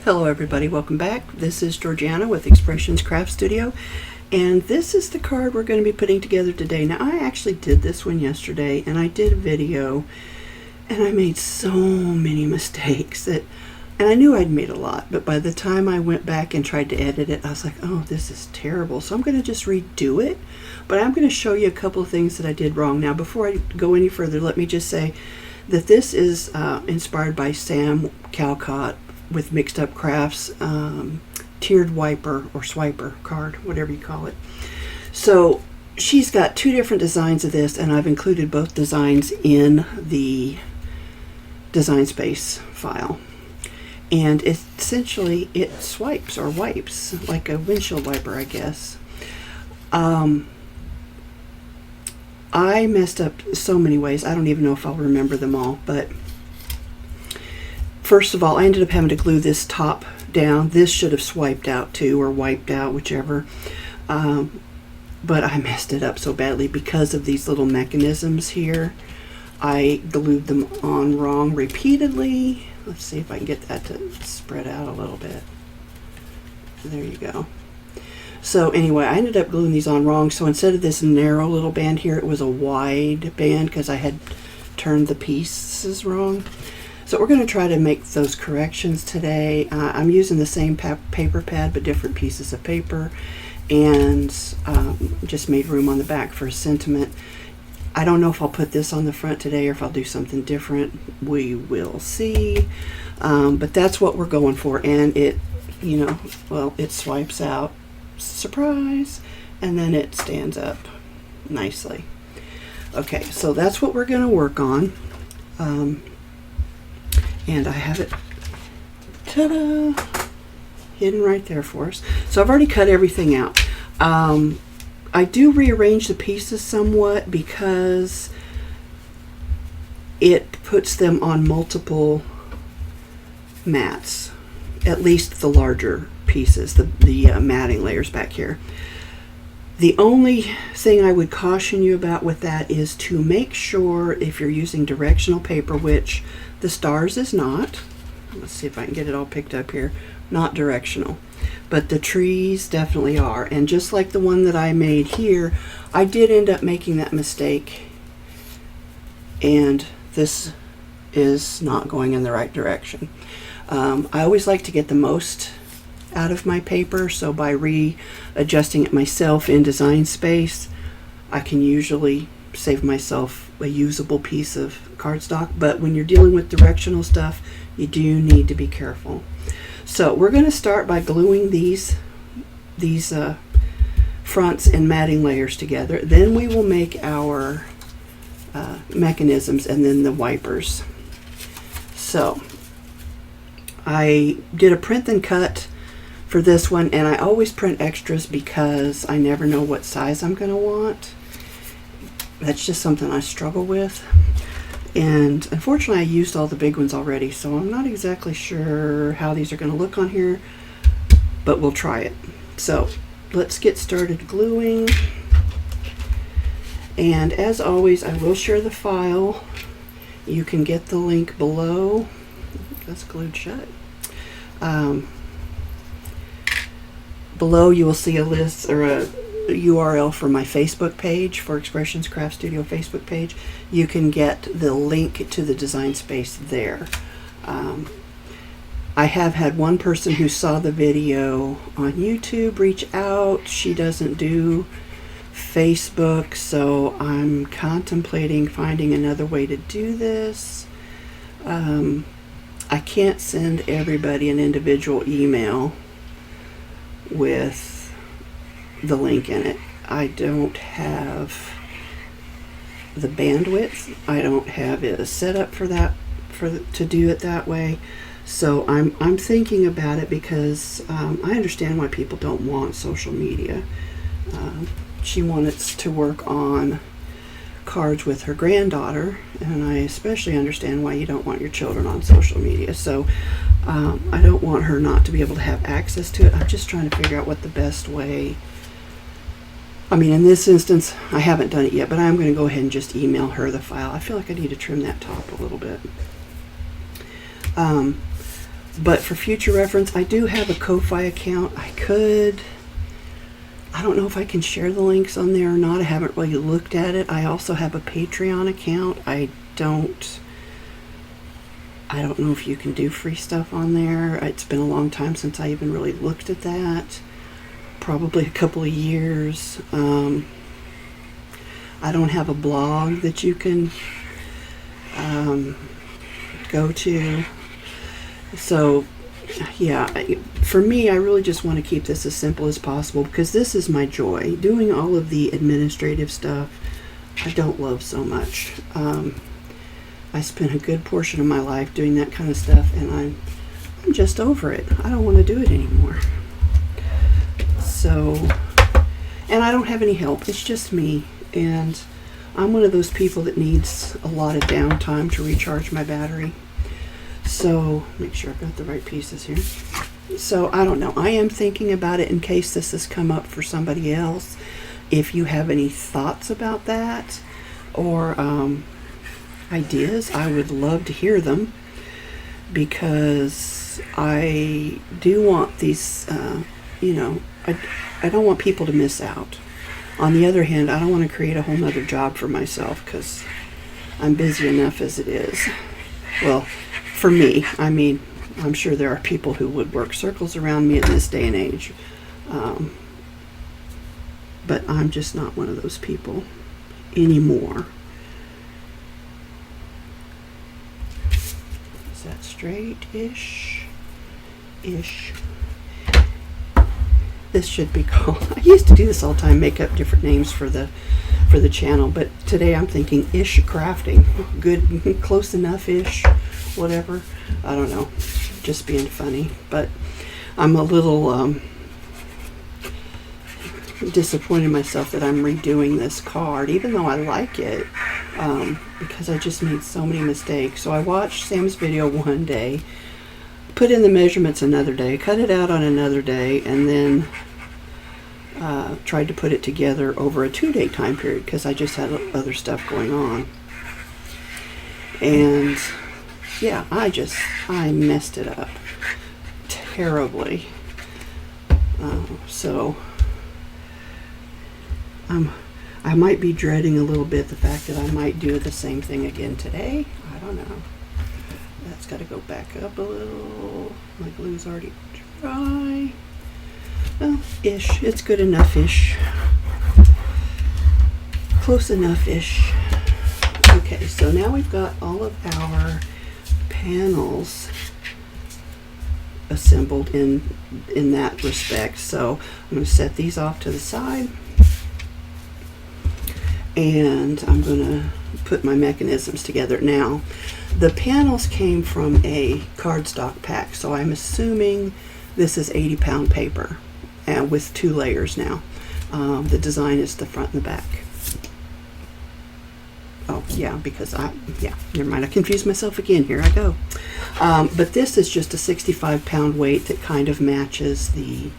Hello everybody, welcome back. This is Georgiana with Expressions Craft Studio, and this is the card we're going to be putting together today. Now I actually did this one yesterday and I did a video and I made so many mistakes and I knew I'd made a lot, but by the time I went back and tried to edit it, I was like, oh, this is terrible. So I'm going to just redo it, but I'm going to show you a couple of things that I did wrong. Now before I go any further, let me just say that this is inspired by Sam Calcott with Mixed Up Crafts tiered wiper or swiper card, whatever you call it. So she's got two different designs of this, and I've included both designs in the Designspace file. And essentially it swipes or wipes like a windshield wiper, I guess. I messed up so many ways. I don't even know if I'll remember them all, but first of all, I ended up having to glue this top down. This should have swiped out too, or wiped out, whichever. But I messed it up so badly because of these little mechanisms here. I glued them on wrong repeatedly. Let's see if I can get that to spread out a little bit. There you go. So anyway, I ended up gluing these on wrong. So instead of this narrow little band here, it was a wide band because I had turned the pieces wrong. So we're going to try to make those corrections today. I'm using the same paper pad but different pieces of paper, and just made room on the back for a sentiment. I don't know if I'll put this on the front today or if I'll do something different. We will see. But that's what we're going for, and it, you know, well, it swipes out, surprise, and then it stands up nicely. Okay, so that's what we're going to work on. And I have it, ta-da, hidden right there for us. So I've already cut everything out. I do rearrange the pieces somewhat because it puts them on multiple mats, at least the larger pieces, the matting layers back here. The only thing I would caution you about with that is to make sure, if you're using directional paper, which the stars is not, let's see if I can get it all picked up here, not directional, but the trees definitely are. And just like the one that I made here, I did end up making that mistake, and this is not going in the right direction. I always like to get the most out of my paper, so by readjusting it myself in Designspace, I can usually save myself a usable piece of cardstock. But when you're dealing with directional stuff, you do need to be careful. So we're going to start by gluing these fronts and matting layers together. Then we will make our mechanisms and then the wipers. So I did a print and cut for this one, and I always print extras because I never know what size I'm going to want. That's just something I struggle with, and unfortunately I used all the big ones already, so I'm not exactly sure how these are going to look on here, but we'll try it. So let's get started gluing, and as always I will share the file. You can get the link below. That's glued shut. Below you will see a list or a URL for my Facebook page, for Expressions Craft Studio Facebook page. You can get the link to the Designspace there. I have had one person who saw the video on YouTube reach out. She doesn't do Facebook, so I'm contemplating finding another way to do this. I can't send everybody an individual email with the link in it. I don't have the bandwidth. I don't have it set up for that, to do it that way. So I'm thinking about it because I understand why people don't want social media. She wanted to work on cards with her granddaughter, and I especially understand why you don't want your children on social media. So I don't want her not to be able to have access to it. I'm just trying to figure out what the best way. I mean, in this instance, I haven't done it yet, but I'm going to go ahead and just email her the file. I feel like I need to trim that top a little bit. But for future reference, I do have a Ko-Fi account. I don't know if I can share the links on there or not. I haven't really looked at it. I also have a Patreon account. I don't know if you can do free stuff on there. It's been a long time since I even really looked at that. Probably a couple of years. I don't have a blog that you can go to. So, yeah, for me, I really just want to keep this as simple as possible because this is my joy. Doing all of the administrative stuff, I don't love so much. I spent a good portion of my life doing that kind of stuff, and I'm just over it. I don't want to do it anymore. So, and I don't have any help. It's just me, and I'm one of those people that needs a lot of downtime to recharge my battery. So, make sure I've got the right pieces here. So, I don't know. I am thinking about it in case this has come up for somebody else. If you have any thoughts about that or ideas, I would love to hear them because I do want these, I don't want people to miss out. On the other hand, I don't want to create a whole nother job for myself because I'm busy enough as it is. Well, for me, I mean, I'm sure there are people who would work circles around me in this day and age. But I'm just not one of those people anymore. Is that straight-ish? Ish. This should be called, I used to do this all the time, make up different names for the channel, but today I'm thinking ish crafting. Good, close enough-ish, whatever. I don't know, just being funny. But I'm a little disappointed in myself that I'm redoing this card, even though I like it, because I just made so many mistakes. So I watched Sam's video one day, put in the measurements another day, cut it out on another day, and then tried to put it together over a 2-day time period because I just had other stuff going on. And yeah, I messed it up terribly. So I might be dreading a little bit the fact that I might do the same thing again today. I don't know. That's got to go back up a little. My glue's already dry. Well, ish. It's good enough-ish. Close enough-ish. Okay, so now we've got all of our panels assembled in that respect. So I'm going to set these off to the side. And I'm going to put my mechanisms together. Now, the panels came from a cardstock pack, so I'm assuming this is 80-pound paper and with 2 layers now. The design is the front and the back. Oh, yeah, because never mind. I confused myself again. Here I go. But this is just a 65-pound weight that kind of matches the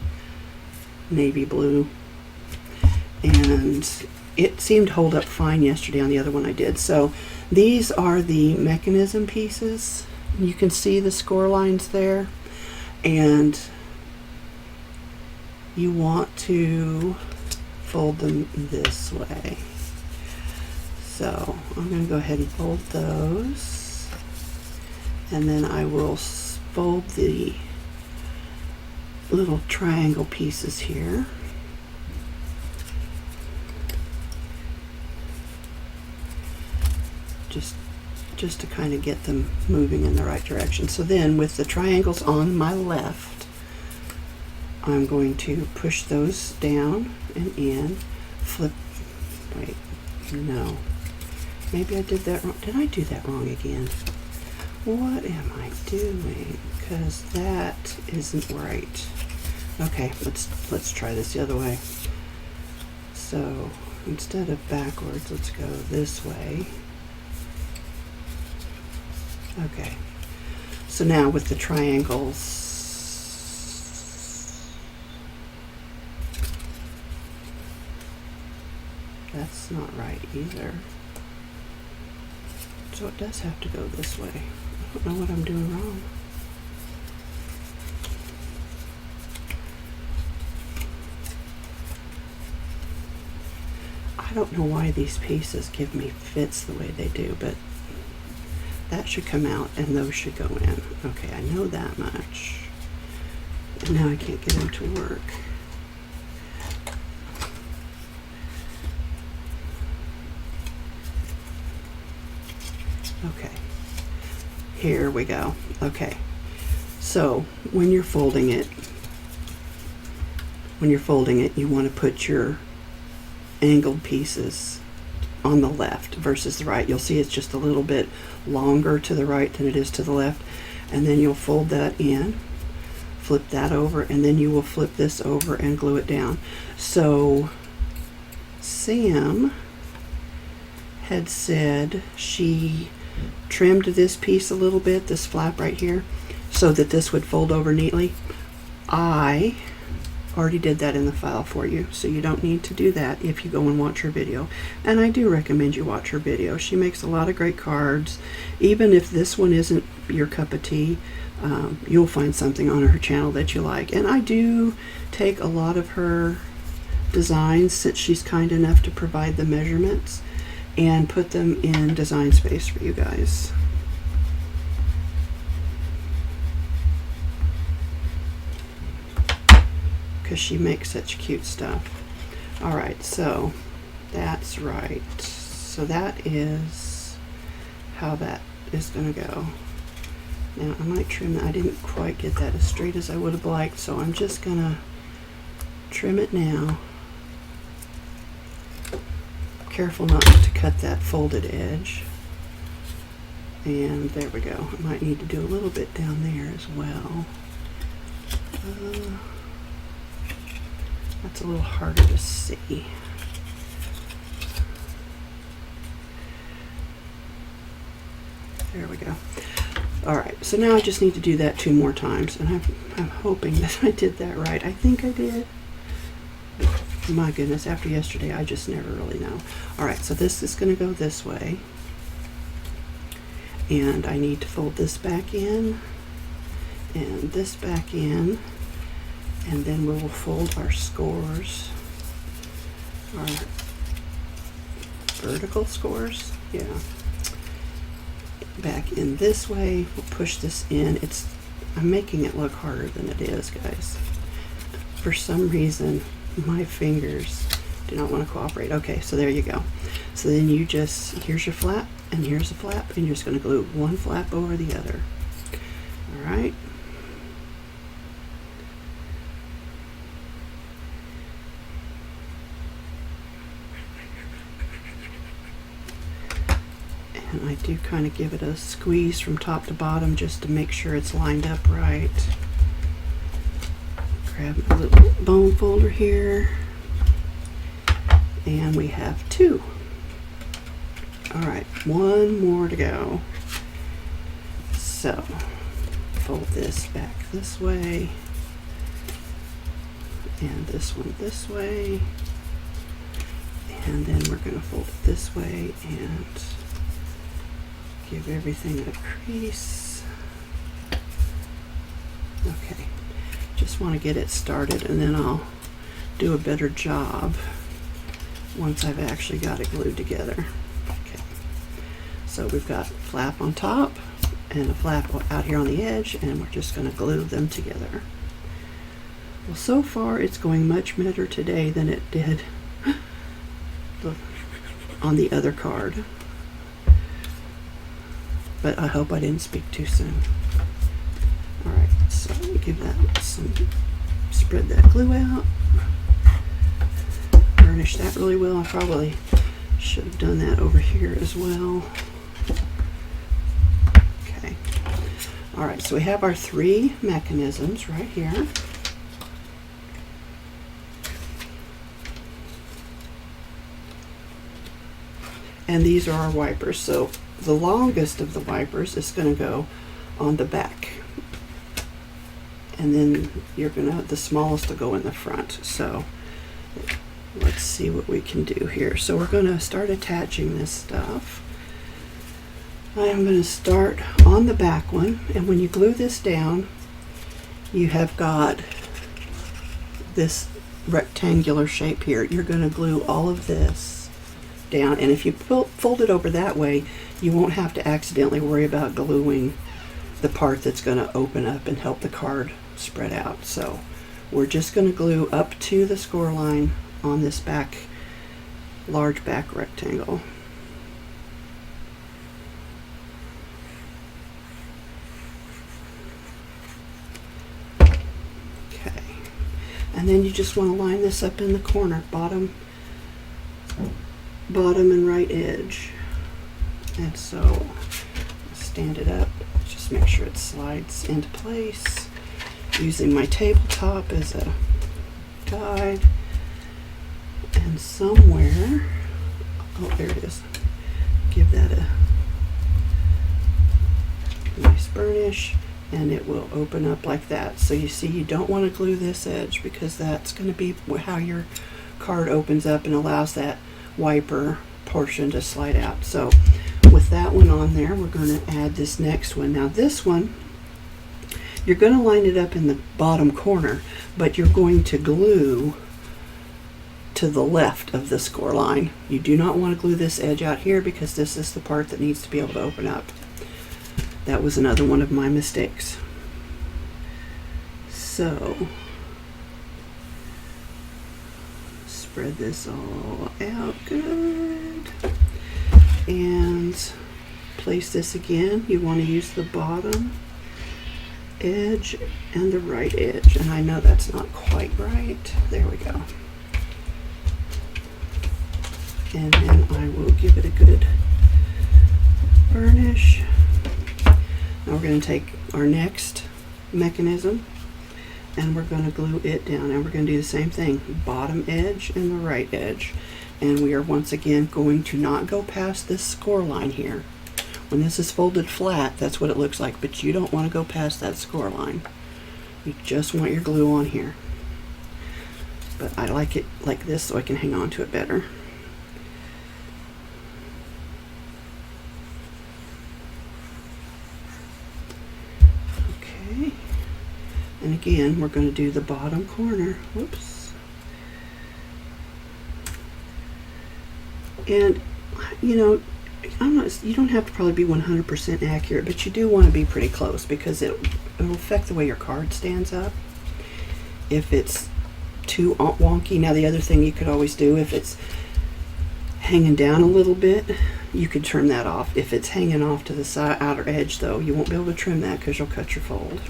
navy blue. And it seemed to hold up fine yesterday on the other one I did. So these are the mechanism pieces. You can see the score lines there. And you want to fold them this way. So I'm going to go ahead and fold those. And then I will fold the little triangle pieces here. Just to kind of get them moving in the right direction. So then with the triangles on my left, I'm going to push those down and in, flip, wait, no, maybe I did that wrong. Did I do that wrong again? What am I doing? Because that isn't right. Okay, let's try this the other way. So instead of backwards, let's go this way. Okay, so now with the triangles, that's not right either. So it does have to go this way. I don't know what I'm doing wrong. don't know why these pieces give me fits the way they do, but that should come out and those should go in. Okay, I know that much. And now I can't get them to work. Okay, here we go. Okay, so when you're folding it, you want to put your angled pieces on the left versus the right. You'll see it's just a little bit longer to the right than it is to the left, and then you'll fold that in, flip that over, and then you will flip this over and glue it down. So Sam had said she trimmed this piece a little bit, this flap right here, so that this would fold over neatly. I already did that in the file for you, so you don't need to do that if you go and watch her video. And I do recommend you watch her video. She makes a lot of great cards. Even if this one isn't your cup of tea, you'll find something on her channel that you like. And I do take a lot of her designs, since she's kind enough to provide the measurements, and put them in Designspace for you guys. Because she makes such cute stuff. Alright, so that's right. So that is how that is going to go. Now I might trim that. I didn't quite get that as straight as I would have liked, so I'm just going to trim it now. Careful not to cut that folded edge. And there we go. I might need to do a little bit down there as well. That's a little harder to see. There we go. Alright, so now I just need to do that 2 more times, and I'm hoping that I did that right. I think I did. My goodness, after yesterday, I just never really know. Alright, so this is going to go this way. And I need to fold this back in, and this back in, and then we will fold our scores, our vertical scores, yeah, back in this way. We'll push this in. I'm making it look harder than it is, guys. For some reason, my fingers do not want to cooperate. Okay, so there you go. So then you just, here's your flap, and here's a flap, and you're just going to glue one flap over the other. All right. And I do kind of give it a squeeze from top to bottom just to make sure it's lined up right. Grab my little bone folder here, and we have 2. Alright, 1 more to go. So, fold this back this way, and this one this way, and then we're going to fold it this way and give everything a crease. Okay. Just want to get it started, and then I'll do a better job once I've actually got it glued together. Okay, so we've got a flap on top and a flap out here on the edge, and we're just going to glue them together. Well, so far it's going much better today than it did on the other card, but I hope I didn't speak too soon. Alright, so give that some, spread that glue out, burnish that really well. I probably should have done that over here as well. Okay, alright, so we have our 3 mechanisms right here. And these are our wipers. So the longest of the wipers is going to go on the back, and then the smallest will go in the front. So let's see what we can do here. So we're going to start attaching this stuff. I am going to start on the back one, and when you glue this down, you have got this rectangular shape here. You're going to glue all of this down, and if you fold it over that way, you won't have to accidentally worry about gluing the part that's going to open up and help the card spread out. So we're just going to glue up to the score line on this large back rectangle. Okay, and then you just want to line this up in the corner, bottom and right edge. And so stand it up, just make sure it slides into place, using my tabletop as a guide. And somewhere, oh, there it is, give that a nice burnish, and it will open up like that. So you see, you don't want to glue this edge, because that's going to be how your card opens up and allows that wiper portion to slide out. So with that one on there, we're going to add this next one. Now this one, you're going to line it up in the bottom corner, but you're going to glue to the left of the score line. You do not want to glue this edge out here, because this is the part that needs to be able to open up. That was another one of my mistakes. So spread this all out good, and place this again. You want to use the bottom edge and the right edge, and I know that's not quite right. There we go. And then I will give it a good burnish. Now we're going to take our next mechanism and we're going to glue it down, and we're going to do the same thing, bottom edge and the right edge. And we are once again going to not go past this score line here. When this is folded flat, that's what it looks like, but you don't want to go past that score line. You just want your glue on here. But I like it like this so I can hang on to it better. Okay. And again, we're going to do the bottom corner. Whoops. And, you know, you don't have to probably be 100% accurate, but you do want to be pretty close, because it'll affect the way your card stands up. If it's too wonky, now the other thing you could always do, if it's hanging down a little bit, you could trim that off. If it's hanging off to the side, outer edge though, you won't be able to trim that because you'll cut your fold.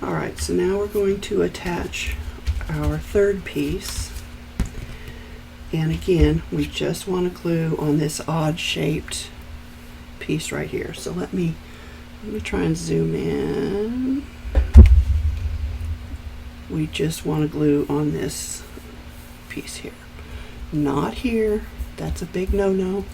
Alright, so now we're going to attach our third piece, and again we just want to glue on this odd shaped piece right here. So let me try and zoom in. We just want to glue on this piece here, not here. That's a big no-no.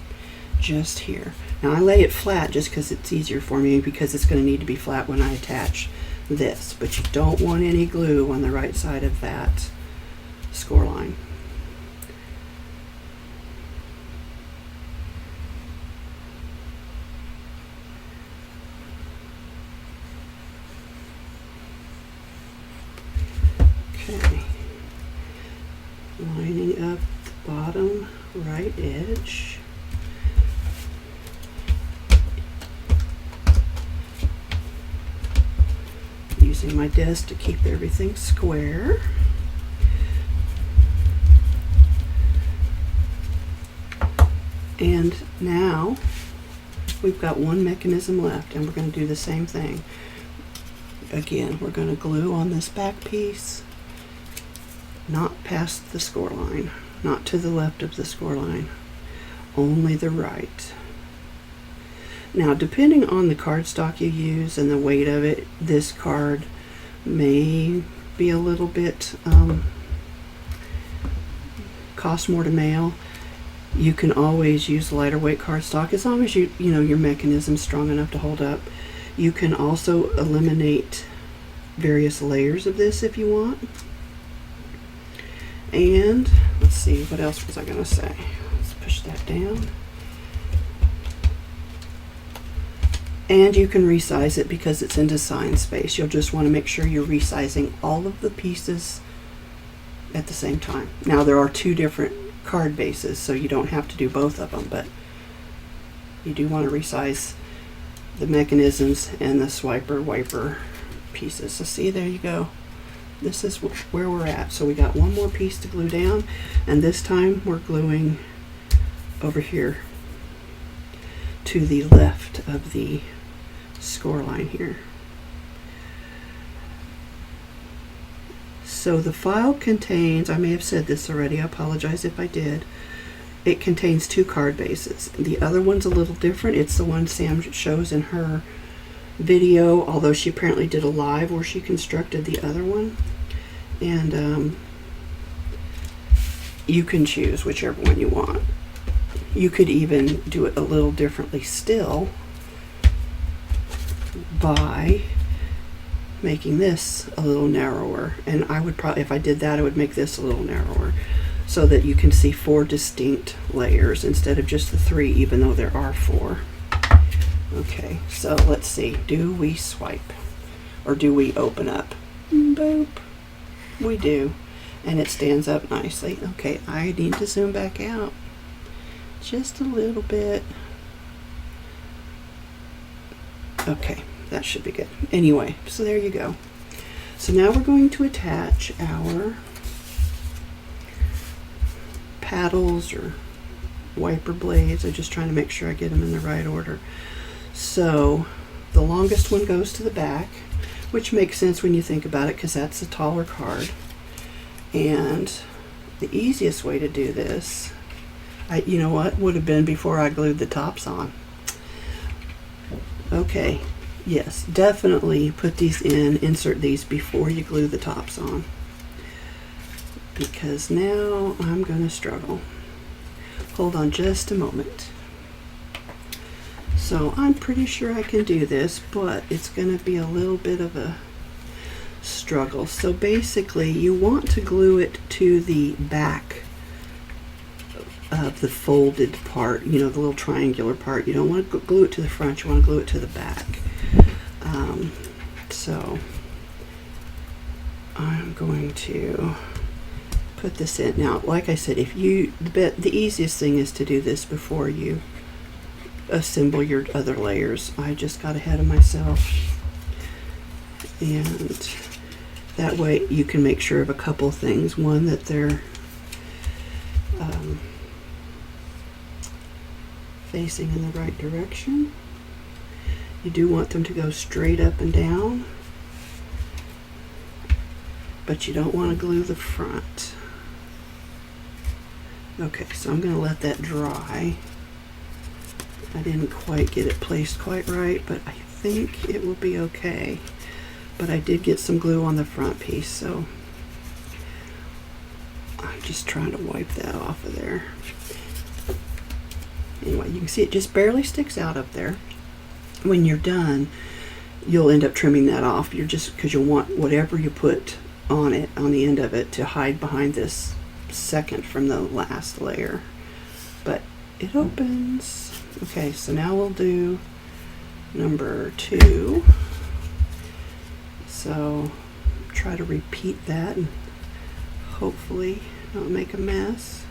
Just here. Now I lay it flat just because it's easier for me, because it's going to need to be flat when I attach this, but you don't want any glue on the right side of that score line. Okay, lining up the bottom right edge. Using my desk to keep everything square. And now we've got one mechanism left, and we're going to do the same thing. Again, we're going to glue on this back piece, not past the score line, not to the left of the score line, only the right. Now, depending on the cardstock you use and the weight of it, this card may be a little bit cost more to mail. You can always use lighter weight cardstock as long as you know your mechanism's strong enough to hold up. You can also eliminate various layers of this if you want. And let's see, what else was I going to say? Let's push that down. And you can resize it because it's in design space. You'll just want to make sure you're resizing all of the pieces at the same time. Now there are two different card bases, so you don't have to do both of them, but you do want to resize the mechanisms and the swiper wiper pieces. So see, there you go. This is where we're at. So we got one more piece to glue down, and this time we're gluing over here to the left of the score line here. So the file contains, I may have said this already, I apologize if I did, it contains two card bases. The other one's a little different. It's the one Sam shows in her video, although she apparently did a live where she constructed the other one. And you can choose whichever one you want. You could even do it a little differently still by making this a little narrower. And I would probably, if I did that, I would make this a little narrower so that you can see 4 distinct layers instead of just the 3, even though there are 4. Okay, so let's see. Do we swipe or do we open up? Boop. We do. And it stands up nicely. Okay, I need to zoom back out just a little bit. Okay, that should be good. Anyway, so there you go. So now we're going to attach our paddles or wiper blades. I'm just trying to make sure I get them in the right order. So the longest one goes to the back, which makes sense when you think about it because that's a taller card. And the easiest way to do this, you know what, would have been before I glued the tops on. Okay, yes, definitely put these in, insert these before you glue the tops on, because now I'm going to struggle. Hold on just a moment. So I'm pretty sure I can do this, but it's going to be a little bit of a struggle. So basically you want to glue it to the back of the folded part, you know, the little triangular part. You don't want to glue it to the front, you want to glue it to the back. So I'm going to put this in. Now, like I said, if you, the easiest thing is to do this before you assemble your other layers. I just got ahead of myself, and that way you can make sure of a couple things. One, that they're facing in the right direction. You do want them to go straight up and down, but you don't want to glue the front. Okay, so I'm going to let that dry. I didn't quite get it placed quite right, but I think it will be okay. But I did get some glue on the front piece, so I'm just trying to wipe that off of there. Anyway, you can see it just barely sticks out up there. When you're done, you'll end up trimming that off. You're just, because you'll want whatever you put on it, on the end of it, to hide behind this second from the last layer. But it opens. Okay, so now we'll do number 2. So try to repeat that and hopefully not make a mess.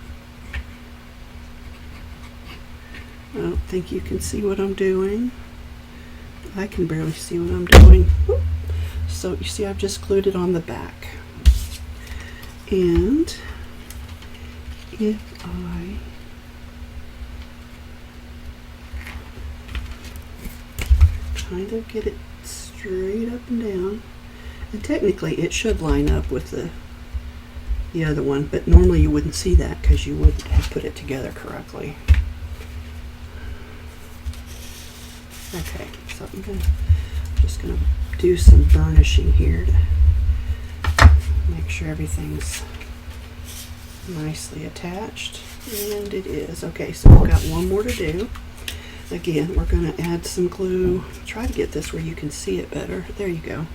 I don't think you can see what I'm doing. I can barely see what I'm doing. So you see, I've just glued it on the back. And if I kind of get it straight up and down, and technically it should line up with the other one, but normally you wouldn't see that because you wouldn't have put it together correctly. Okay, so I'm just gonna do some burnishing here to make sure everything's nicely attached, and it is. Okay, so we've got one more to do. Again, we're going to add some glue. Try to get this where you can see it better. There you go.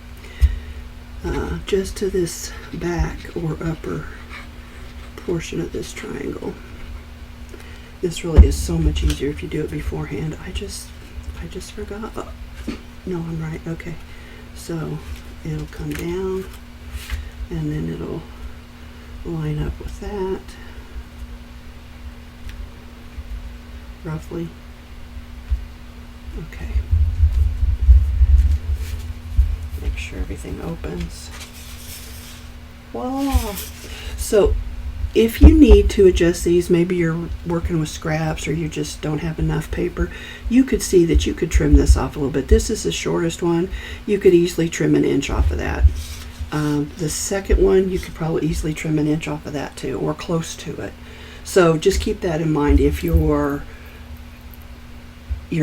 Just to this back or upper portion of this triangle. This really is so much easier if you do it beforehand. I just forgot. Oh, no, I'm right. Okay. So it'll come down, and then it'll line up with that roughly. Okay. Make sure everything opens. Voila! So if you need to adjust these, maybe you're working with scraps or you just don't have enough paper, you could see that you could trim this off a little bit. This is the shortest one. You could easily trim an inch off of that. The second one, you could probably easily trim an inch off of that too, or close to it. So just keep that in mind. If your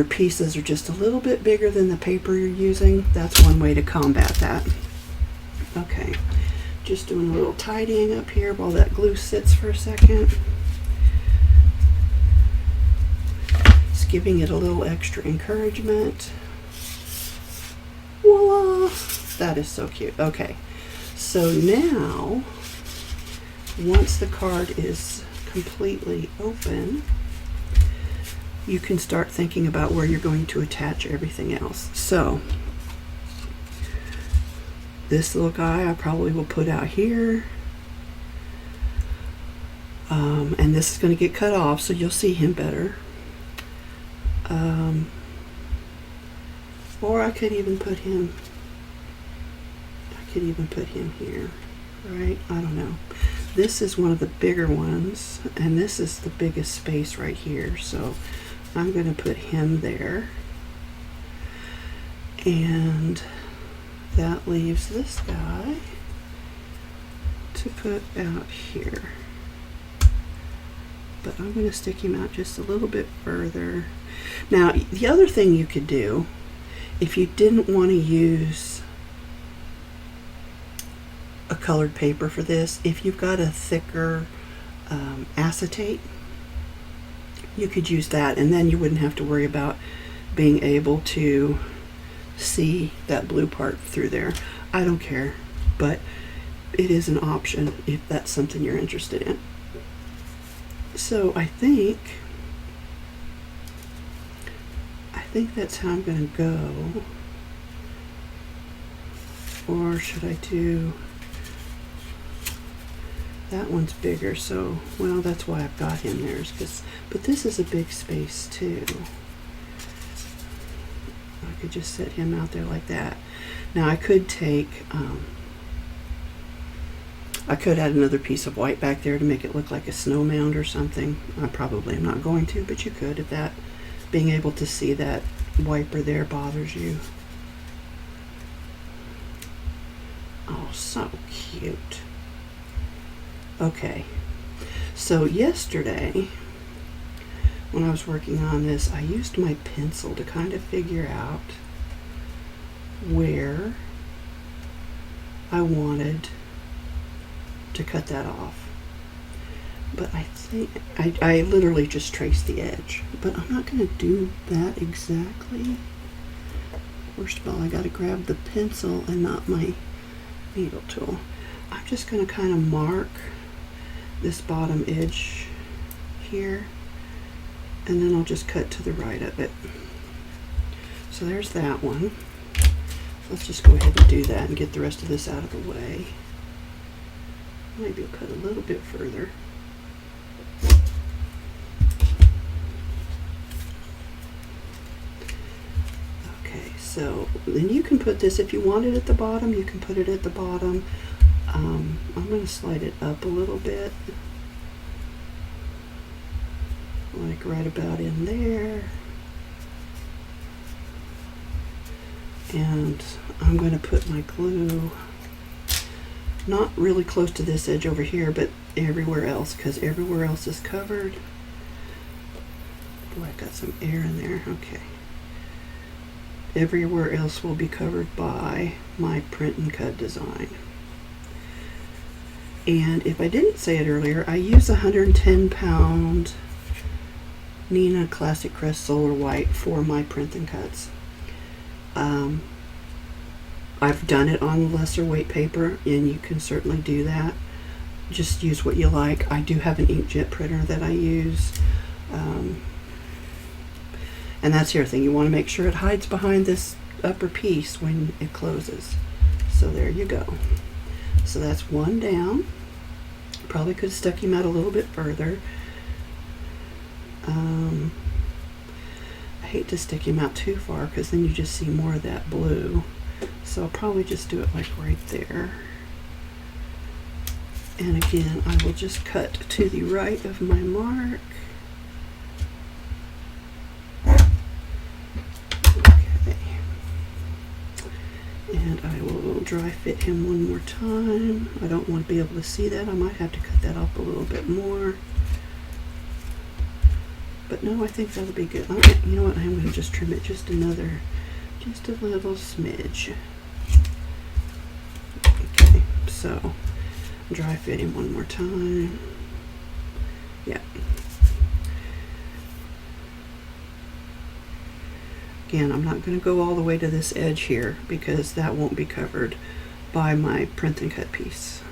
pieces are just a little bit bigger than the paper you're using, that's one way to combat that. Okay, just doing a little tidying up here while that glue sits for a second. Just giving it a little extra encouragement. Voila! That is so cute. Okay, so now, once the card is completely open, you can start thinking about where you're going to attach everything else. So this little guy I probably will put out here, and this is going to get cut off so you'll see him better, or I could even put him here, right? I don't know. This is one of the bigger ones, and this is the biggest space right here, so I'm going to put him there, and that leaves this guy to put out here. But I'm going to stick him out just a little bit further. Now, the other thing you could do, if you didn't want to use a colored paper for this, if you've got a thicker acetate, you could use that, and then you wouldn't have to worry about being able to see that blue part through there. I don't care, but it is an option if that's something you're interested in. So I think that's how I'm going to go. Or should I do... That one's bigger, so, well, that's why I've got him there. But this is a big space too. I could just set him out there like that. Now I could take, I could add another piece of white back there to make it look like a snow mound or something. I probably am not going to, but you could if that, being able to see that wiper there bothers you. Oh, so cute. Okay, so yesterday when I was working on this, I used my pencil to kind of figure out where I wanted to cut that off. But I think I literally just traced the edge, but I'm not going to do that exactly. First of all, I got to grab the pencil and not my needle tool. I'm just going to kind of mark this bottom edge here, and then I'll just cut to the right of it. So there's that one. Let's just go ahead and do that and get the rest of this out of the way. Maybe I'll cut a little bit further. Okay, so then you can put this, if you want it at the bottom, you can put it at the bottom. I'm going to slide it up a little bit, like right about in there, and I'm going to put my glue not really close to this edge over here, but everywhere else, because everywhere else is covered. Boy, I've got some air in there. Okay. Everywhere else will be covered by my print and cut design. And if I didn't say it earlier, I use 110-pound Neenah Classic Crest Solar White for my print and cuts. I've done it on lesser weight paper, and you can certainly do that. Just use what you like. I do have an inkjet printer that I use. And that's the other thing. You want to make sure it hides behind this upper piece when it closes. So there you go. So that's one down. Probably could have stuck him out a little bit further. I hate to stick him out too far because then you just see more of that blue. So I'll probably just do it like right there. And again, I will just cut to the right of my mark. Okay. And I will dry fit him one more time. I don't want to be able to see that. I might have to cut that off a little bit more. But no, I think that'll be good. Okay, you know what? I'm going to just trim it just a little smidge. Okay, so dry fit him one more time. Yeah. Again, I'm not going to go all the way to this edge here because that won't be covered by my print and cut piece.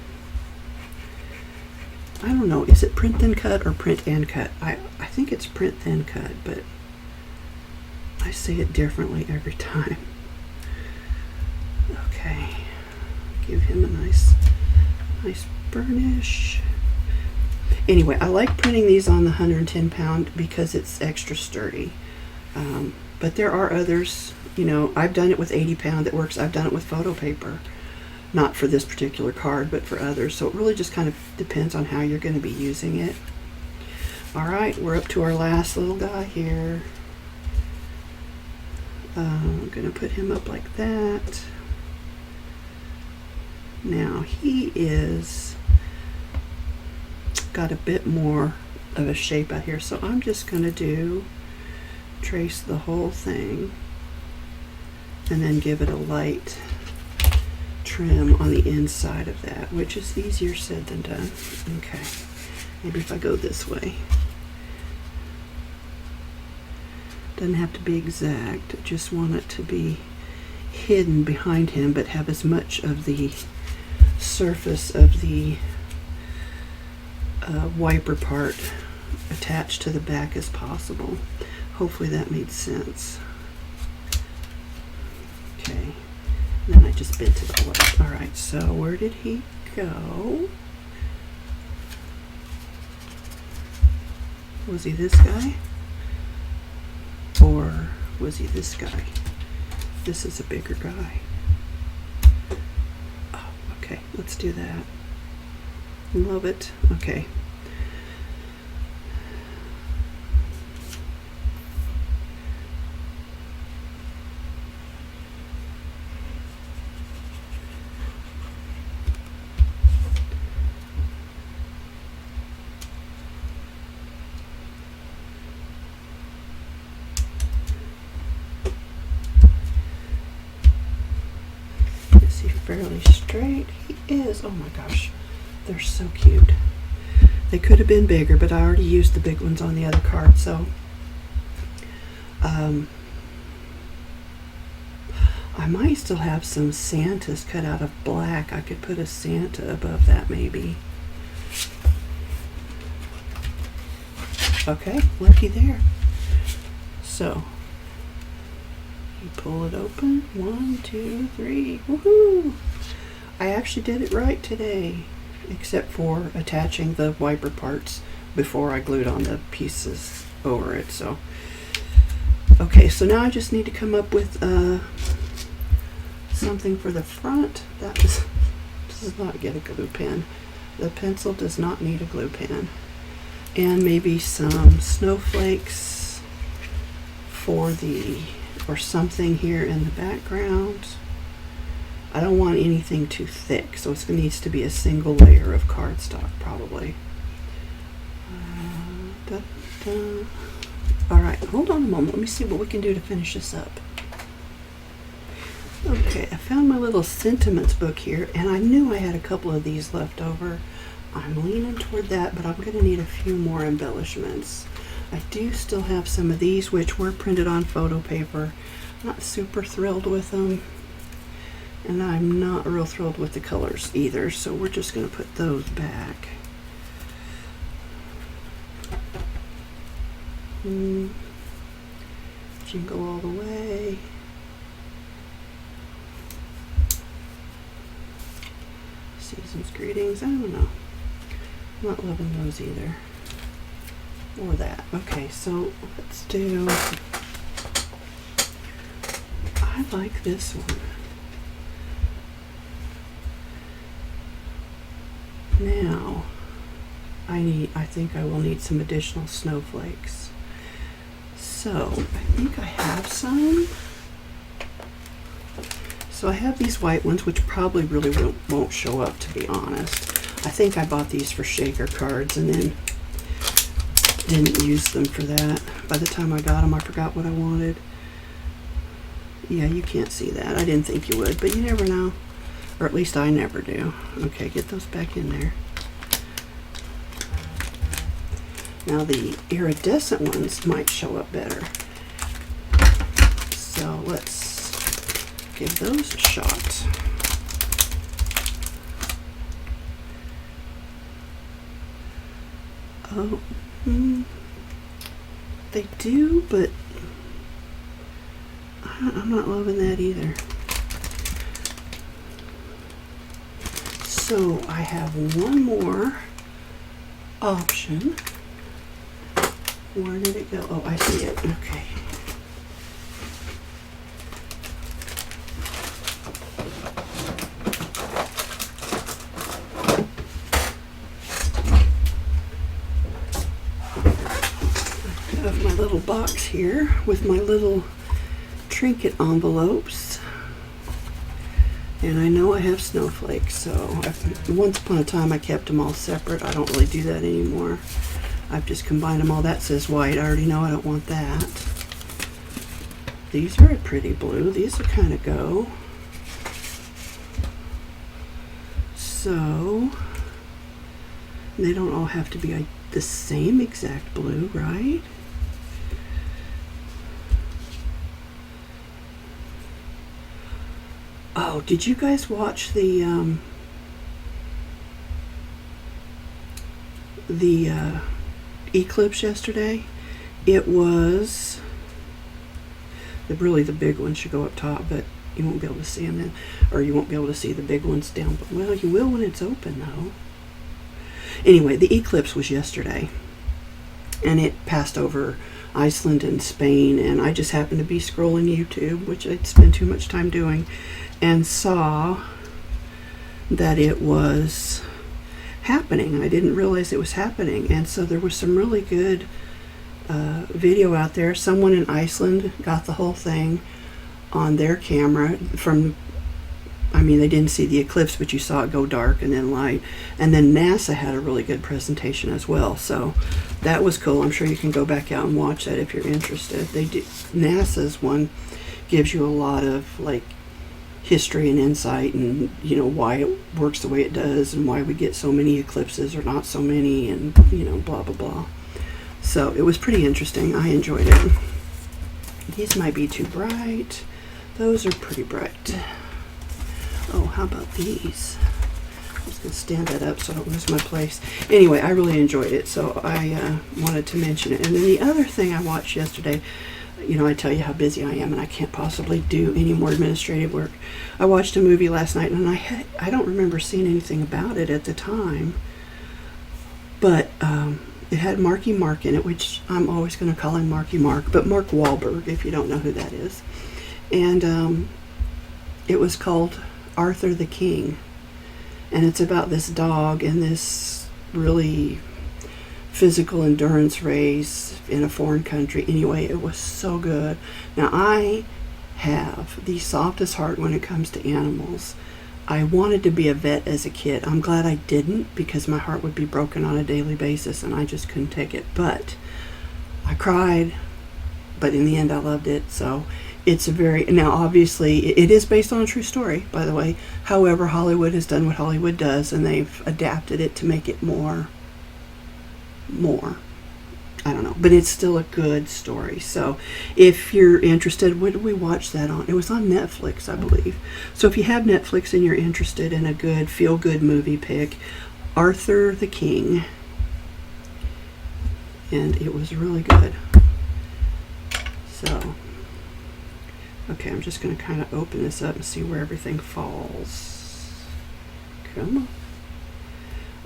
I don't know, is it print then cut or print and cut? I think it's print then cut, but I say it differently every time. Okay, give him a nice burnish. Anyway, I like printing these on the 110 pound because it's extra sturdy. But there are others, you know, I've done it with 80 pound that works. I've done it with photo paper. Not for this particular card, but for others. So it really just kind of depends on how you're going to be using it. All right, we're up to our last little guy here. I'm going to put him up like that. Now he is got a bit more of a shape out here, so I'm just going to trace the whole thing and then give it a light trim on the inside of that, which is easier said than done. Okay, maybe if I go this way. Doesn't have to be exact, I just want it to be hidden behind him but have as much of the surface of the wiper part attached to the back as possible. Hopefully that made sense. Okay. Then I just bent it all up. All right, so where did he go? Was he this guy? Or was he this guy? This is a bigger guy. Oh, okay, let's do that. Love it. Okay. Fairly straight. He is. Oh my gosh, they're so cute. They could have been bigger, but I already used the big ones on the other card, so I might still have some Santas cut out of black. I could put a Santa above that maybe. Okay, looky there. So you pull it open. 1, 2, 3. Woohoo! I actually did it right today, except for attaching the wiper parts before I glued on the pieces over it. So, okay, so now I just need to come up with something for the front. That does not get a glue pen. The pencil does not need a glue pen. And maybe some snowflakes for the or something here in the background. I don't want anything too thick, so it needs to be a single layer of cardstock probably. Alright, hold on a moment. Let me see what we can do to finish this up. Okay, I found my little sentiments book here, and I knew I had a couple of these left over. I'm leaning toward that, but I'm going to need a few more embellishments. I do still have some of these which were printed on photo paper. Not super thrilled with them, and I'm not real thrilled with the colors either, so we're just going to put those back. Jingle all the way. Season's greetings. I don't know. Not loving those either. Or that. Okay, so let's do, I like this one. Now, I think I will need some additional snowflakes. So, I think I have some. So I have these white ones, which probably really won't show up, to be honest. I think I bought these for shaker cards and then didn't use them for that. By the time I got them, I forgot what I wanted. Yeah, you can't see that. I didn't think you would, but you never know. Or at least I never do. Okay, get those back in there. Now the iridescent ones might show up better. So let's give those a shot. Oh, they do, but I'm not loving that either. So I have one more option. Where did it go? Oh, I see it. Okay. I have my little box here with my little trinket envelopes. And I know I have snowflakes, so once upon a time I kept them all separate. I don't really do that anymore. I've just combined them all. That says white. I already know I don't want that. These are a pretty blue. These will kind of go. So, they don't all have to be the same exact blue, right? Oh, did you guys watch the eclipse yesterday? It was really the big ones should go up top, but you won't be able to see them then, or you won't be able to see the big ones down. But well, you will when it's open, though. Anyway, the eclipse was yesterday, and it passed over Iceland and Spain, and I just happened to be scrolling YouTube, which I'd spend too much time doing, and saw that it was happening. I didn't realize it was happening, and so there was some really good video out there. Someone in Iceland got the whole thing on their camera from, I mean, they didn't see the eclipse, but you saw it go dark and then light. And then NASA had a really good presentation as well, so that was cool. I'm sure you can go back out and watch that if you're interested. NASA's one gives you a lot of like history and insight, and you know why it works the way it does, and why we get so many eclipses or not so many, and you know, blah blah blah. So it was pretty interesting. I enjoyed it. These might be too bright. Those are pretty bright. Oh, how about these? I'm just going to stand that up so I don't lose my place. Anyway, I really enjoyed it, so I wanted to mention it. And then the other thing I watched yesterday, you know, I tell you how busy I am and I can't possibly do any more administrative work. I watched a movie last night, and I don't remember seeing anything about it at the time, but it had Marky Mark in it, which I'm always going to call him Marky Mark, but Mark Wahlberg, if you don't know who that is. And it was called Arthur the King, and it's about this dog and this really physical endurance race in a foreign country. Anyway, it was so good. Now, I have the softest heart when it comes to animals. I wanted to be a vet as a kid. I'm glad I didn't, because my heart would be broken on a daily basis and I just couldn't take it. But I cried, but in the end I loved it. So it's now obviously it is based on a true story, by the way. However, Hollywood has done what Hollywood does, and they've adapted it to make it more, I don't know, but it's still a good story. So if you're interested, what did we watch that on? It was on Netflix, I believe. So if you have Netflix and you're interested in a good feel-good movie, pick Arthur the King. And it was really good. So, okay, I'm just going to kind of open this up and see where everything falls. Come on.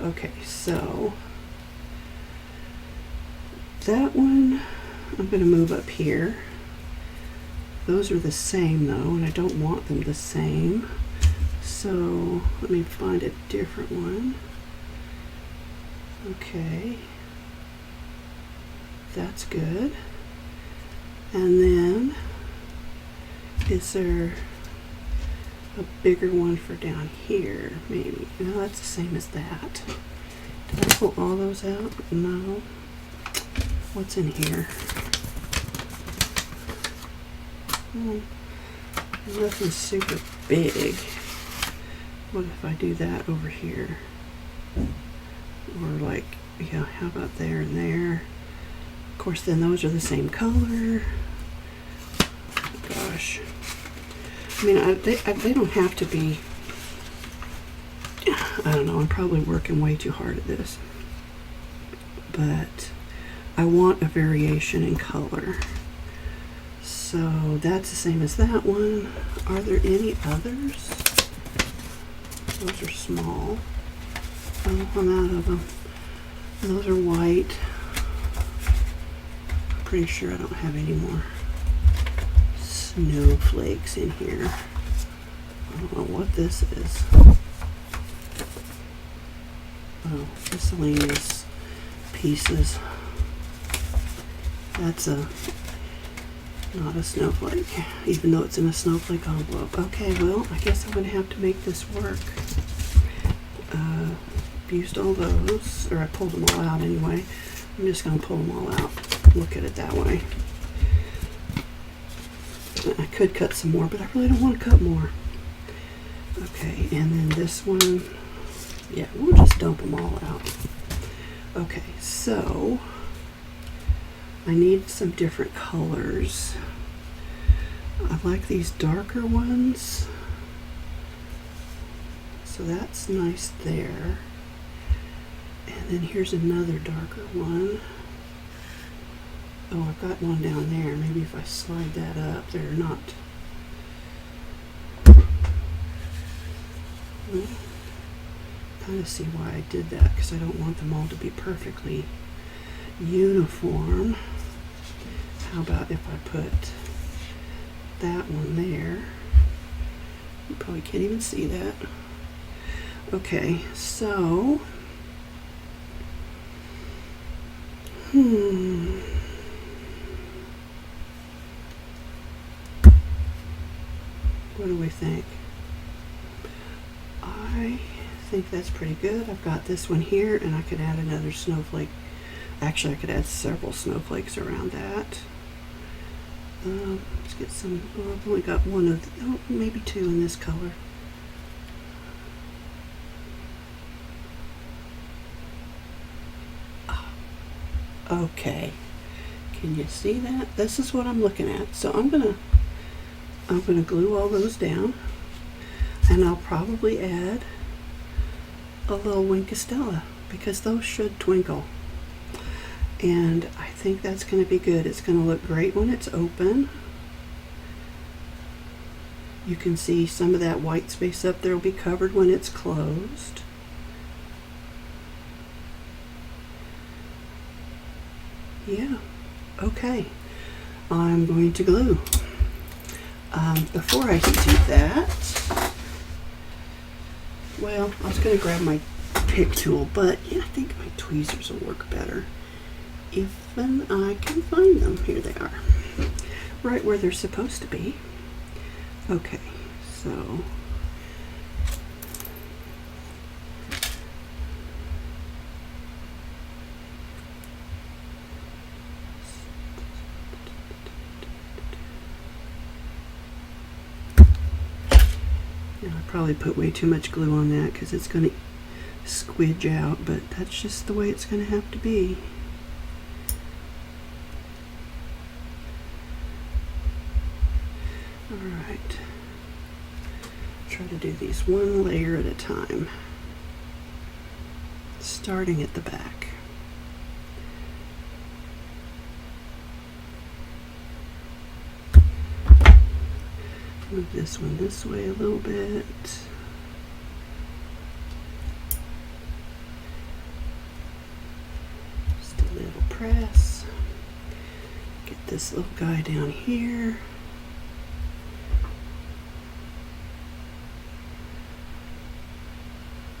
Okay, so that one I'm going to move up here. Those are the same though, and I don't want them the same. So let me find a different one. Okay, that's good. And then, is there a bigger one for down here? Maybe. No, that's the same as that. Did I pull all those out? No. What's in here? Nothing super big. What if I do that over here? Or like, yeah, how about there and there? Of course, then those are the same color. Gosh. I mean, they don't have to be, I don't know, I'm probably working way too hard at this. But I want a variation in color. So that's the same as that one. Are there any others? Those are small. Oh, I'm out of them. Those are white. I'm pretty sure I don't have any more snowflakes in here. I don't know what this is. Oh, miscellaneous pieces. That's not a snowflake, even though it's in a snowflake envelope. Okay, well, I guess I'm going to have to make this work. Used all those, or I pulled them all out anyway. I'm just going to pull them all out. Look at it that way. I could cut some more, but I really don't want to cut more. Okay, and then this one, yeah, we'll just dump them all out. Okay, so I need some different colors. I like these darker ones. So that's nice there. And then here's another darker one. Oh, I've got one down there. Maybe if I slide that up, they're not. Well, kind of see why I did that, because I don't want them all to be perfectly uniform. How about if I put that one there? You probably can't even see that. Okay, so what do we think? I think that's pretty good. I've got this one here, and I could add another snowflake. Actually, I could add several snowflakes around that. Let's get some. Oh, I've only got one of, oh, maybe two in this color. Okay, can you see that? This is what I'm looking at. So I'm gonna glue all those down, and I'll probably add a little Wink of Stella, because those should twinkle. And I think that's going to be good. It's going to look great when it's open. You can see some of that white space up there will be covered when it's closed. Yeah, okay. I'm going to glue. Before I do that, well, I was going to grab my pick tool, but yeah, I think my tweezers will work better if I can find them. Here they are, right where they're supposed to be. Okay, so I probably put way too much glue on that because it's going to squidge out, but that's just the way it's going to have to be. Alright, try to do these one layer at a time, starting at the back. Move this one this way a little bit. this little guy down here.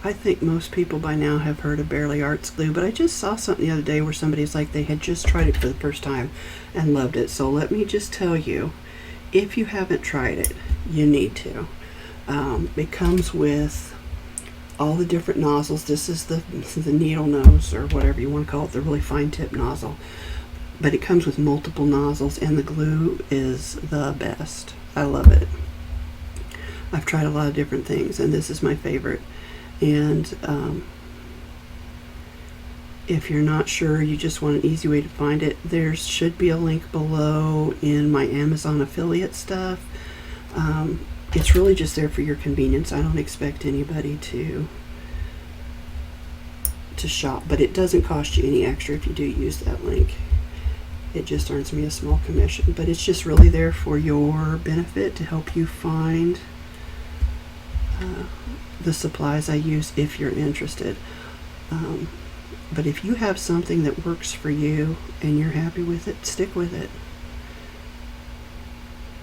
I think most people by now have heard of Barely Arts glue, but I just saw something the other day where somebody's like they had just tried it for the first time and loved it. So let me just tell you, if you haven't tried it, you need to. It comes with all the different nozzles. This is the needle nose, or whatever you want to call it, the really fine tip nozzle. But it comes with multiple nozzles, and the glue is the best. I love it. I've tried a lot of different things, and this is my favorite. And if you're not sure, you just want an easy way to find it, there should be a link below in my Amazon affiliate stuff. It's really just there for your convenience. I don't expect anybody to shop, but it doesn't cost you any extra if you do use that link. It just earns me a small commission, but it's just really there for your benefit to help you find the supplies I use if you're interested. But if you have something that works for you and you're happy with it, stick with it.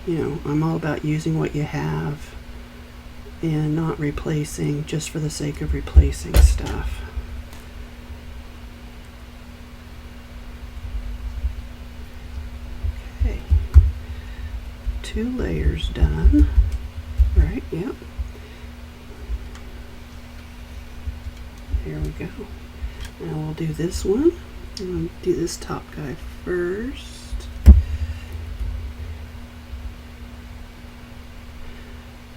You know, I'm all about using what you have and not replacing just for the sake of replacing stuff. Okay, 2 layers done. Right, yep. There we go. Now we'll do this one. I'm going to do this top guy first.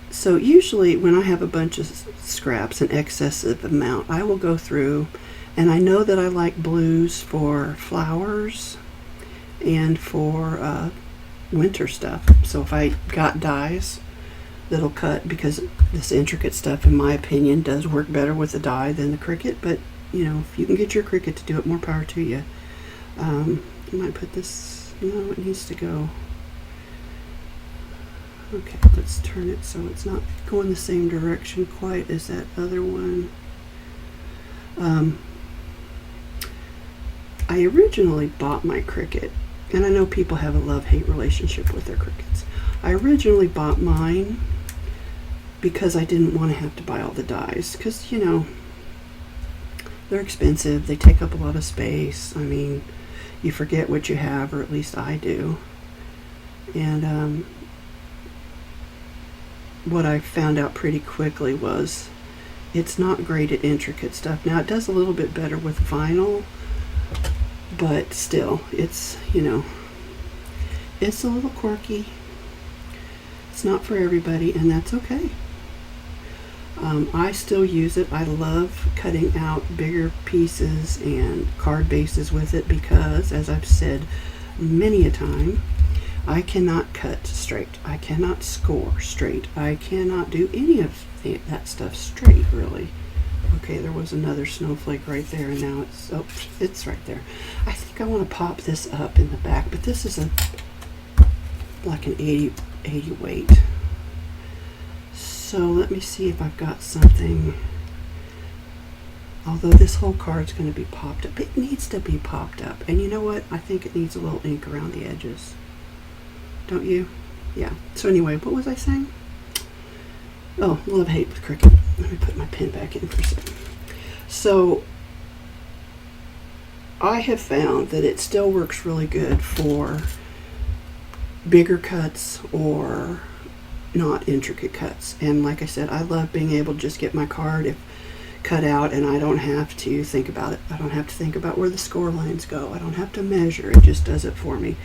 So usually when I have a bunch of scraps, an excessive amount, I will go through, and I know that I like blues for flowers and for winter stuff. So if I got dyes that'll cut, because this intricate stuff in my opinion does work better with the dye than the Cricut, but you know, if you can get your Cricut to do it, more power to you. I might put this, no, it needs to go. Okay, let's turn it so it's not going the same direction quite as that other one. I originally bought my Cricut, and I know people have a love-hate relationship with their Cricuts. I originally bought mine because I didn't want to have to buy all the dies, because, you know, they're expensive, they take up a lot of space. I mean, you forget what you have, or at least I do. And what I found out pretty quickly was it's not great at intricate stuff. Now, it does a little bit better with vinyl, but still, it's, you know, it's a little quirky. It's not for everybody, and that's okay. I still use it. I love cutting out bigger pieces and card bases with it because, as I've said many a time, I cannot cut straight. I cannot score straight. I cannot do any of that stuff straight, really. Okay, there was another snowflake right there, and now it's, oh, it's right there. I think I want to pop this up in the back, but this is like an 80 weight. So let me see if I've got something. Although this whole card's going to be popped up, it needs to be popped up. And you know what? I think it needs a little ink around the edges. Don't you? Yeah. So anyway, what was I saying? Oh, love-hate with Cricut. Let me put my pen back in for a second. So I have found that it still works really good for bigger cuts or not intricate cuts. And like I said, I love being able to just get my card cut out, and I don't have to think about it. I don't have to think about where the score lines go. I don't have to measure. It just does it for me.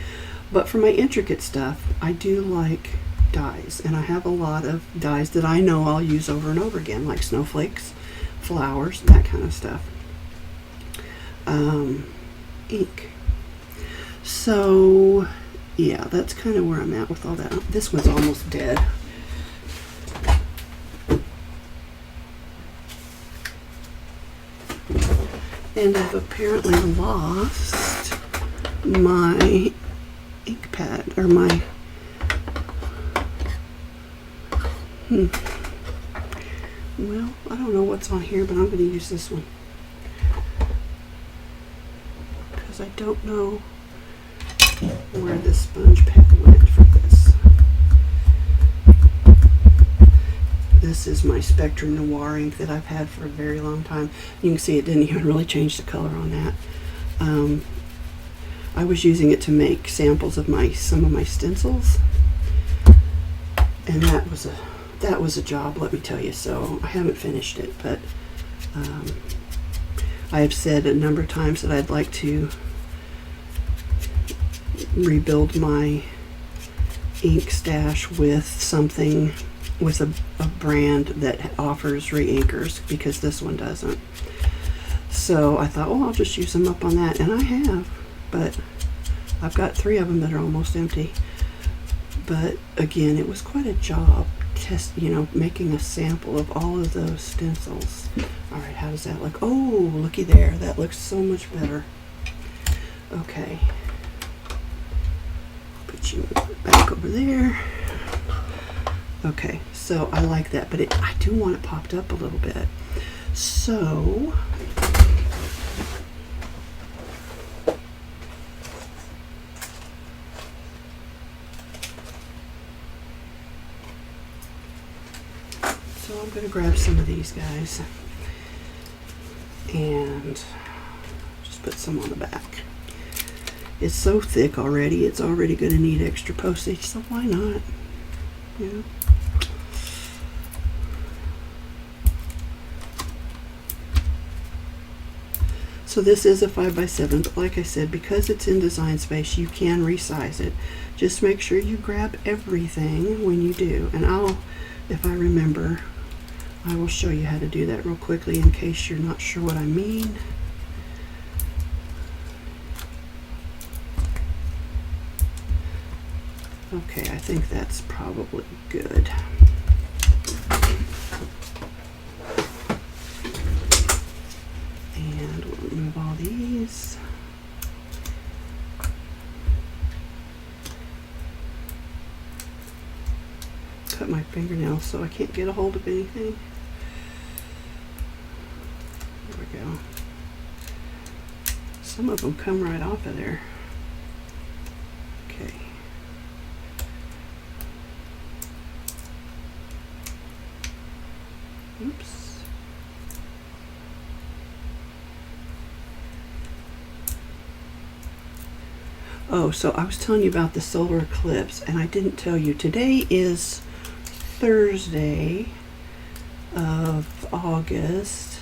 But for my intricate stuff, I do like dies, and I have a lot of dies that I know I'll use over and over again, like snowflakes, flowers, that kind of stuff. Ink. So yeah, that's kind of where I'm at with all that. This one's almost dead. And I've apparently lost my ink pad, or my well, I don't know what's on here, but I'm going to use this one because I don't know where the sponge pack went for this. This is my Spectrum Noir ink that I've had for a very long time. You can see it didn't even really change the color on that. I was using it to make samples of some of my stencils, and that was a job, let me tell you. So I haven't finished it, but I have said a number of times that I'd like to rebuild my ink stash with something, with a brand that offers re-inkers, because this one doesn't. So I thought, well, I'll just use them up on that, and I have, but I've got 3 of them that are almost empty. But again, it was quite a job making a sample of all of those stencils. All right, how does that look? Oh, looky there, that looks so much better. Okay, put you back over there. Okay, so I like that, but I do want it popped up a little bit. So I'm going to grab some of these guys and just put some on the back. It's so thick already, it's already going to need extra postage, so why not? Yeah. So this is a 5x7, but like I said, because it's in Designspace, you can resize it. Just make sure you grab everything when you do. And if I remember, I will show you how to do that real quickly in case you're not sure what I mean. Okay, I think that's probably good. And we'll remove all these. Cut my fingernails so I can't get a hold of anything. There we go. Some of them come right off of there. Okay. Oops. Oh, so I was telling you about the solar eclipse, and I didn't tell you. Today is Thursday of August.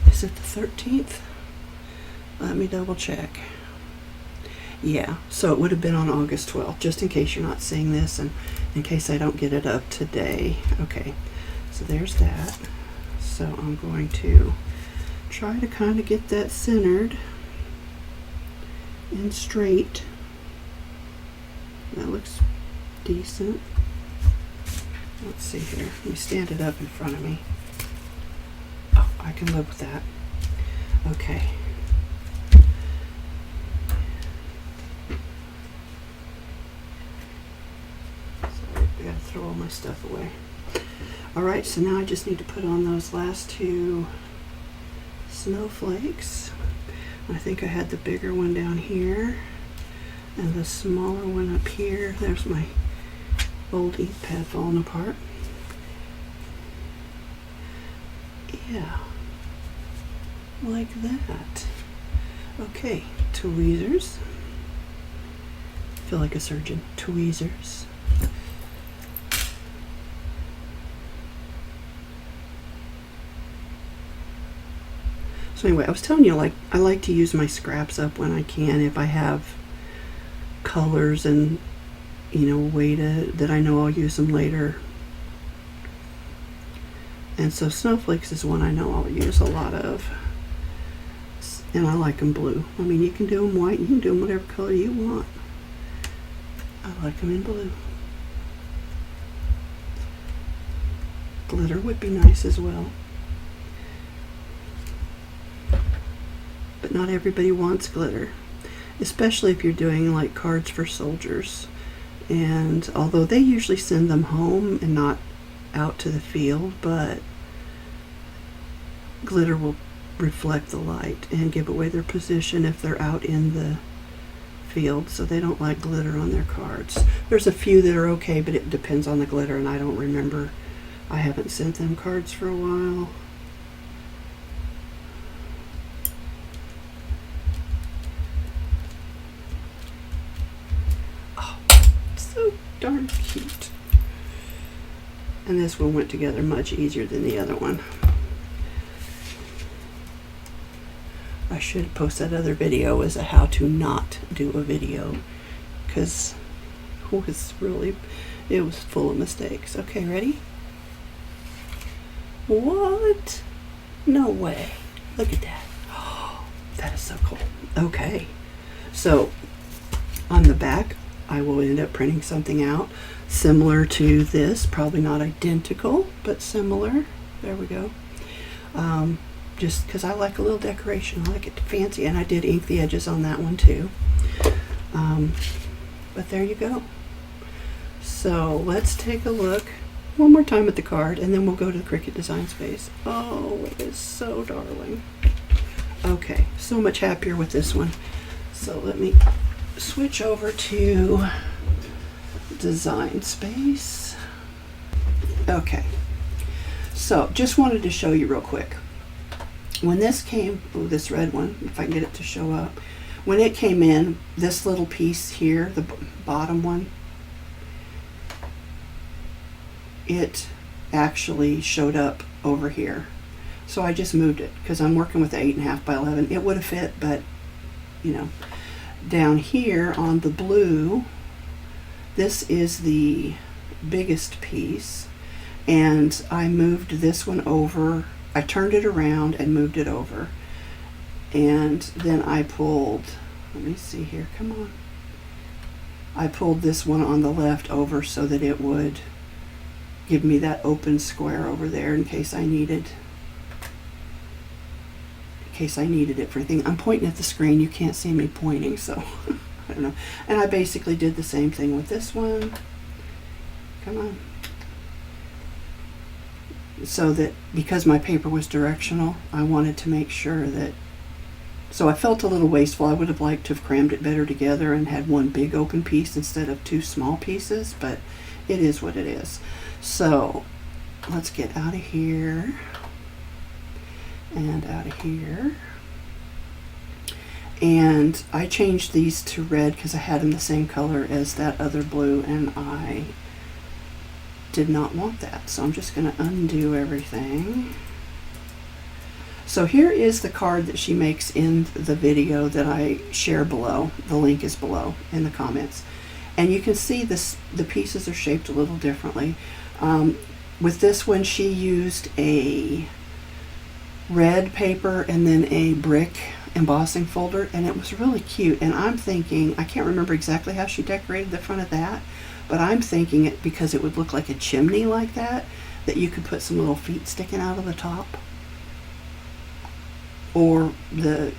Is it the 13th? Let me double check. Yeah, so it would have been on August 12th, just in case you're not seeing this and in case I don't get it up today. Okay, so there's that. So I'm going to try to kind of get that centered and straight. That looks decent. Let's see here. Let me stand it up in front of me. Oh, I can live with that. Okay. Sorry, I gotta throw all my stuff away. Alright, so now I just need to put on those last 2 snowflakes. I think I had the bigger one down here and the smaller one up here. There's my old ink pad falling apart. Yeah, like that. Okay, tweezers. I feel like a surgeon. Tweezers. So anyway, I was telling you, like, I like to use my scraps up when I can if I have colors and, you know, a way that I know I'll use them later. And so snowflakes is one I know I'll use a lot of. And I like them blue. I mean, you can do them white, you can do them whatever color you want. I like them in blue. Glitter would be nice as well. But not everybody wants glitter, especially if you're doing like cards for soldiers. And although they usually send them home and not out to the field, but glitter will reflect the light and give away their position if they're out in the field, so they don't like glitter on their cards. There's a few that are okay, but it depends on the glitter, and I don't remember. I haven't sent them cards for a while. Oh, so darn cute. And this one went together much easier than the other one. I should post that other video as a how to not do a video, because it was full of mistakes. Okay, ready? What? No way. Look at that. Oh, that is so cool. Okay, so on the back I will end up printing something out similar to this, probably not identical, but similar. There we go. Just because I like a little decoration. I like it fancy, and I did ink the edges on that one too. But there you go. So let's take a look one more time at the card, and then we'll go to the Cricut Designspace. Oh, it is so darling. Okay, so much happier with this one. So let me switch over to Designspace. Okay, so just wanted to show you real quick. When this came, oh, this red one, if I can get it to show up. When it came in, this little piece here, the bottom one, it actually showed up over here. So I just moved it because I'm working with 8.5 by 11. It would have fit, but you know, down here on the blue, this is the biggest piece, and I moved this one over. I turned it around and moved it over, and then I pulled, let me see here, come on. I pulled this one on the left over so that it would give me that open square over there in case I needed it for anything. I'm pointing at the screen, you can't see me pointing, so I don't know. And I basically did the same thing with this one. Come on. So that because my paper was directional, I wanted to make sure that, so I felt a little wasteful. I would have liked to have crammed it better together and had one big open piece instead of two small pieces, but it is what it is. So let's get out of here and out of here. And I changed these to red because I had them the same color as that other blue, and I did not want that. So I'm just going to undo everything. So here is the card that she makes in the video that I share below. The link is below in the comments. And you can see this, the pieces are shaped a little differently. With this one, she used a red paper and then a brick embossing folder, and it was really cute. And I'm thinking, I can't remember exactly how she decorated the front of that, but I'm thinking it because it would look like a chimney like that, that you could put some little feet sticking out of the top, or the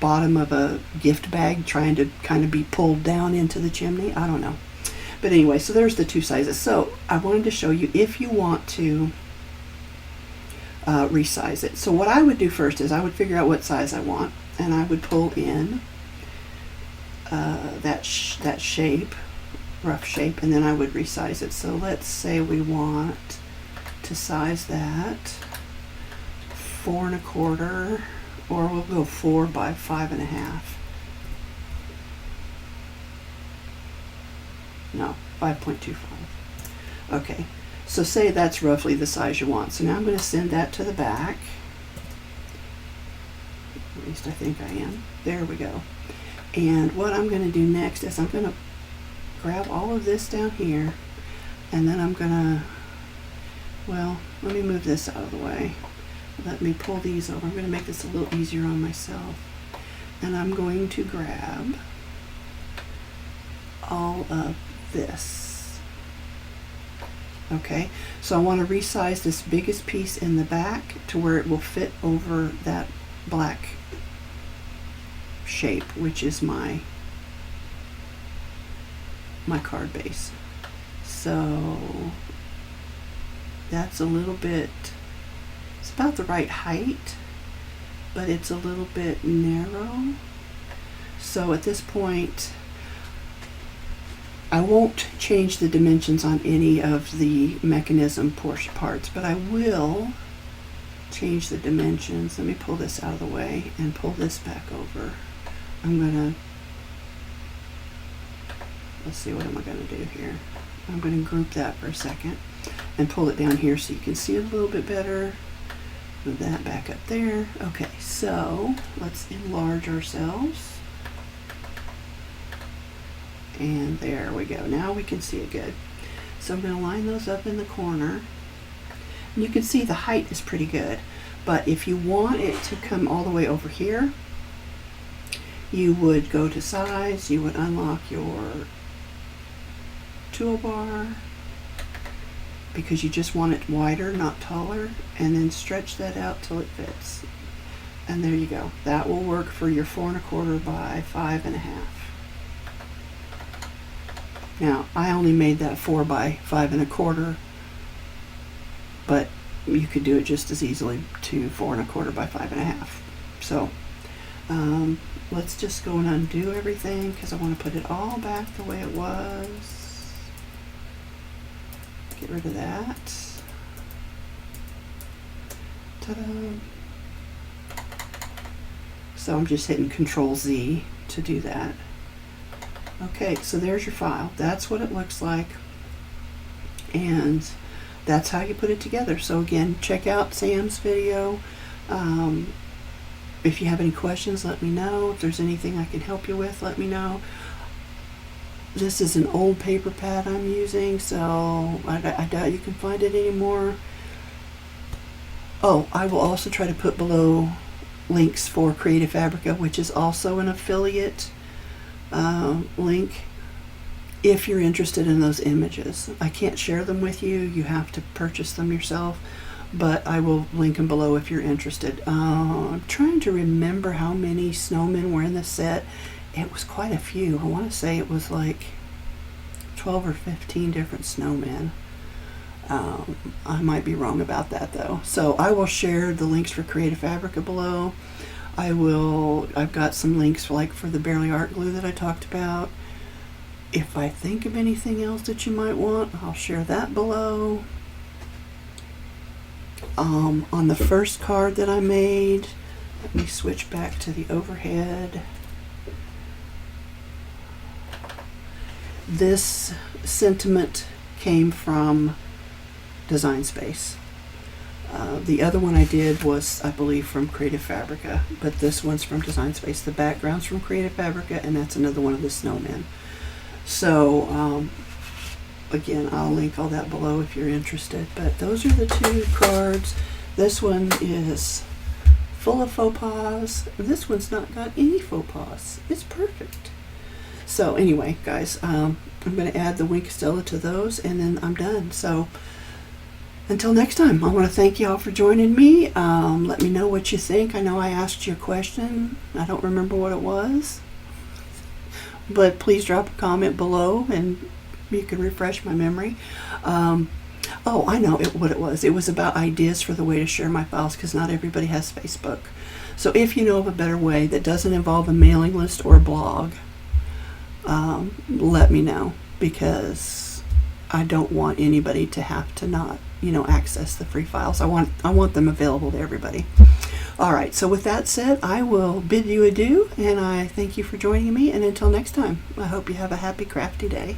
bottom of a gift bag trying to kind of be pulled down into the chimney. I don't know. But anyway, so there's the two sizes. So I wanted to show you if you want to resize it. So what I would do first is I would figure out what size I want, and I would pull in that shape, rough shape, and then I would resize it. So let's say we want to size that 4 1/4, or we'll go 4 by 5 1/2. No, 5.25. Okay, so say that's roughly the size you want. So now I'm going to send that to the back. At least I think I am. There we go. And what I'm going to do next is I'm going to grab all of this down here, and then I'm going to, well, let me move this out of the way. Let me pull these over. I'm going to make this a little easier on myself. And I'm going to grab all of this. Okay, so I want to resize this biggest piece in the back to where it will fit over that black shape, which is my card base. So that's a little bit, it's about the right height, but it's a little bit narrow. So at this point, I won't change the dimensions on any of the mechanism portion parts, but I will change the dimensions. Let me pull this out of the way and pull this back over. Let's see, what am I going to do here? I'm going to group that for a second and pull it down here so you can see it a little bit better. Move that back up there. Okay, so let's enlarge ourselves. And there we go. Now we can see it good. So I'm going to line those up in the corner. And you can see the height is pretty good. But if you want it to come all the way over here, you would go to size, you would unlock your toolbar, because you just want it wider, not taller, and then stretch that out till it fits. And there you go. That will work for your 4 1/4 by 5 1/2. Now, I only made that 4 by 5 1/4, but you could do it just as easily to 4 1/4 by 5 1/2. So, let's just go and undo everything, because I want to put it all back the way it was. Get rid of that. Ta-da. So I'm just hitting Control Z to do that. Okay, so there's your file. That's what it looks like. And that's how you put it together. So again, check out Sam's video. If you have any questions, let me know. If there's anything I can help you with, let me know. This is an old paper pad I'm using, so I doubt you can find it anymore. Oh, I will also try to put below links for Creative Fabrica, which is also an affiliate link, if you're interested in those images. I can't share them with you. You have to purchase them yourself, but I will link them below if you're interested. I'm trying to remember how many snowmen were in the set. It was quite a few. I want to say it was like 12 or 15 different snowmen. I might be wrong about that though. So I will share the links for Creative Fabrica below. I've got some links like for the Barely Art glue that I talked about. If I think of anything else that you might want, I'll share that below. On the first card that I made, let me switch back to the overhead. This sentiment came from Designspace. The other one I did was, I believe, from Creative Fabrica, but this one's from Designspace. The background's from Creative Fabrica, and that's another one of the snowmen. So, again, I'll link all that below if you're interested. But those are the two cards. This one is full of faux pas. This one's not got any faux pas. It's perfect. So anyway, guys, I'm going to add the Wink Stella to those, and then I'm done. So until next time, I want to thank you all for joining me. Let me know what you think. I know I asked you a question. I don't remember what it was. But please drop a comment below, and you can refresh my memory. Oh, I know what it was. It was about ideas for the way to share my files, because not everybody has Facebook. So if you know of a better way that doesn't involve a mailing list or a blog, let me know, because I don't want anybody to have to not, access the free files. I want them available to everybody. All right, so with that said, I will bid you adieu, and I thank you for joining me, and until next time, I hope you have a happy crafty day.